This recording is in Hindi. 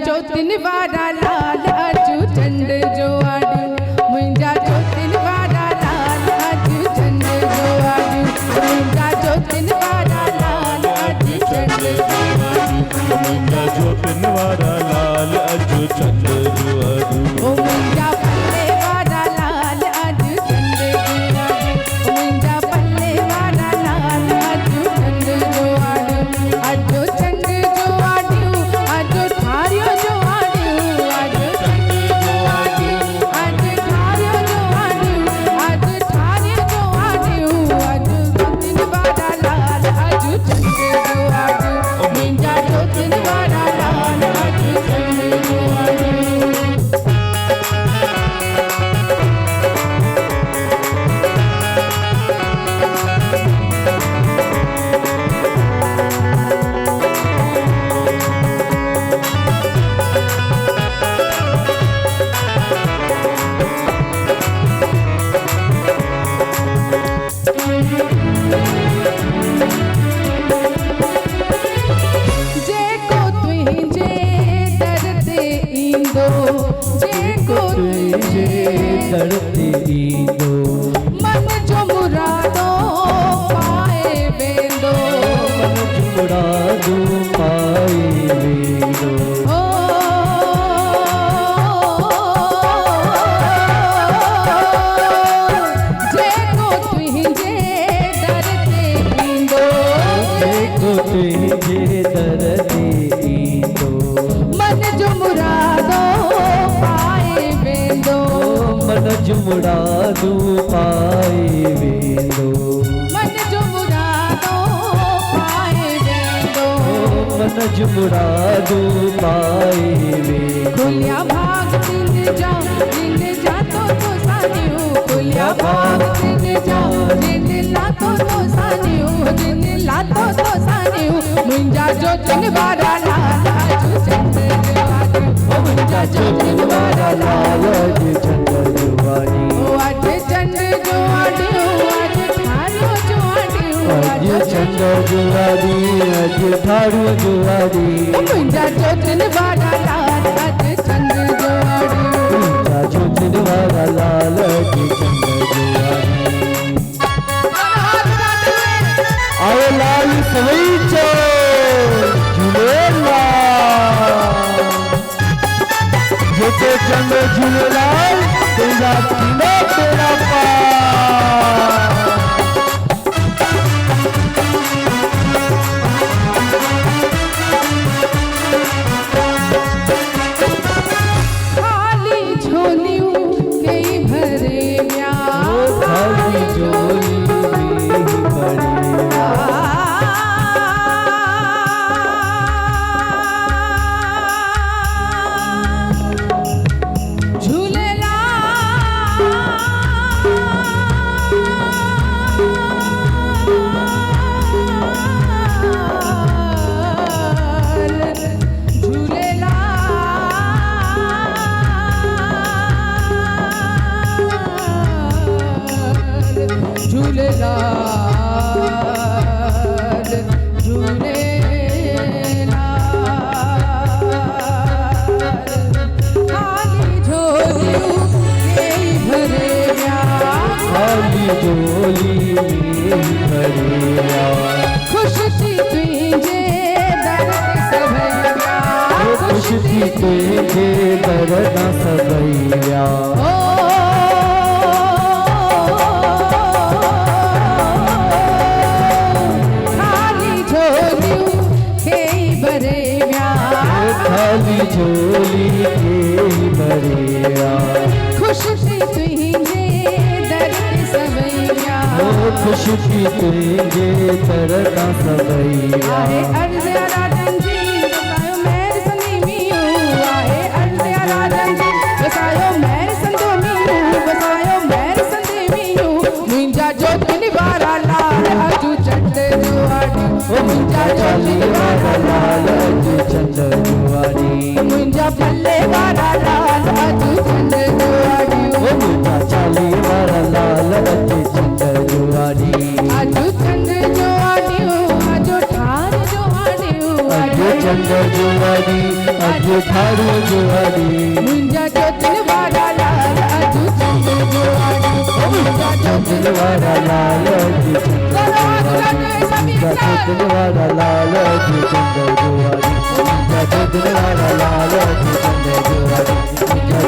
चौथिन वारा लाल अजू चंड जो आडू मुंजा चौथिन वारा लाल अजू चंड जो आडू मुंजा चौथिन वारा लाल अजू चंड जो आडू मुंजा चौथिन वारा लाल अजू चंड जो आडू ओ मुंजा पल्ले वारा लाल अजू चंड जो आडू मुंजा पल्ले वारा लाल अजू चंड जो आडू अजू चंड जो आडू अजू थारियो जो आडू अजू चंड जो आडू अजू थारियो जो आडू अजू थारियो जो आडू अजू चौथिन वारा लाल अजू चंड जो आडू मुंजा चौथिन वारा लाल अजू चंड जो आडू जेको तुझे दर्दे ईंदो जेको तुझे दर्दे ईंदो मन जो मुरादो पाए वेंदो मन जो मुरादो पाए वेंदो ओ जेको तुझे दर्दे ईंदो जेको तुझे दर्दे ईंदो मन जो मुरादो पाए वेंदो मन जो मुरादो पाए वेंदो मन जो मुरादो पाए वेंदो मन जो मुरादो पाए वेंदो खुलिया भाग दिन जा तो सानियो खुलिया भाग दिन जा तो सानियो दिन लातो तो सानियो मुंजा जो दिन वारा लाल अजू चंद जो आडू ओ मुंजा जो दिन वारा लाल अजू चंद जो आडू ओ अज चंद जो आडू अज थारो जो आडू अज चंद जो आडू अज थारो जो आडू मुंजा जो दिन वारा लाल अज चंद जो आडू मुंजा जो दिन वारा लाल अज चंद जो आडू आओ लाल सवैचो झूलेलाल जेके चंद झूलेलाल तेरा थींदो तेरा पार खाली झोलियों कई भरे खाली झोली में भरिया झूलेलाल झूलेलाल खाली झोलियों कई भरे खाली झोली में भरिया खुश थी तुझे दर्द सबैया खुश थी तुझे दर्द सबैया खाली झोलियों कई भरे खाली झोली के भरिया खुशी तुझे दर्द सवैया खुशी तुझे तरता सबैया आहे अर्ज़ राजन जी वसायो मेर संदी मियो आहे अर्ज़ राजन जी वसायो मेर संदो मियो वसायो मेर संदी मियो मुंहिंजा जोतिन वारा लाल अजू चंड जुआड़ी मुंहिंजा जोतिन वारा लाल अजू चंड जुआड़ी मुंहिंजा पल्ले वारा लाल अजू चंड जुआड़ी मुंहिंजा चाली वारा लाल अजू चंड जुआड़ी अजू चंड जुआड़ी अजू ठार जुआड़ी अजू चंड जुआड़ी अजू ठार जुआड़ी मुंहिंजा जोतिन वारा लाल अजू चंड जुआड़ी मुंहिंजा जोतिन वारा लाल अजू चंड जुआड़ी मुंहिंजा जोतिन वारा लाल अजू चंड जुआड़ी मुंहिंजा जोतिन वारा लाल अजू चंड जुआड़ी मुंहिंजा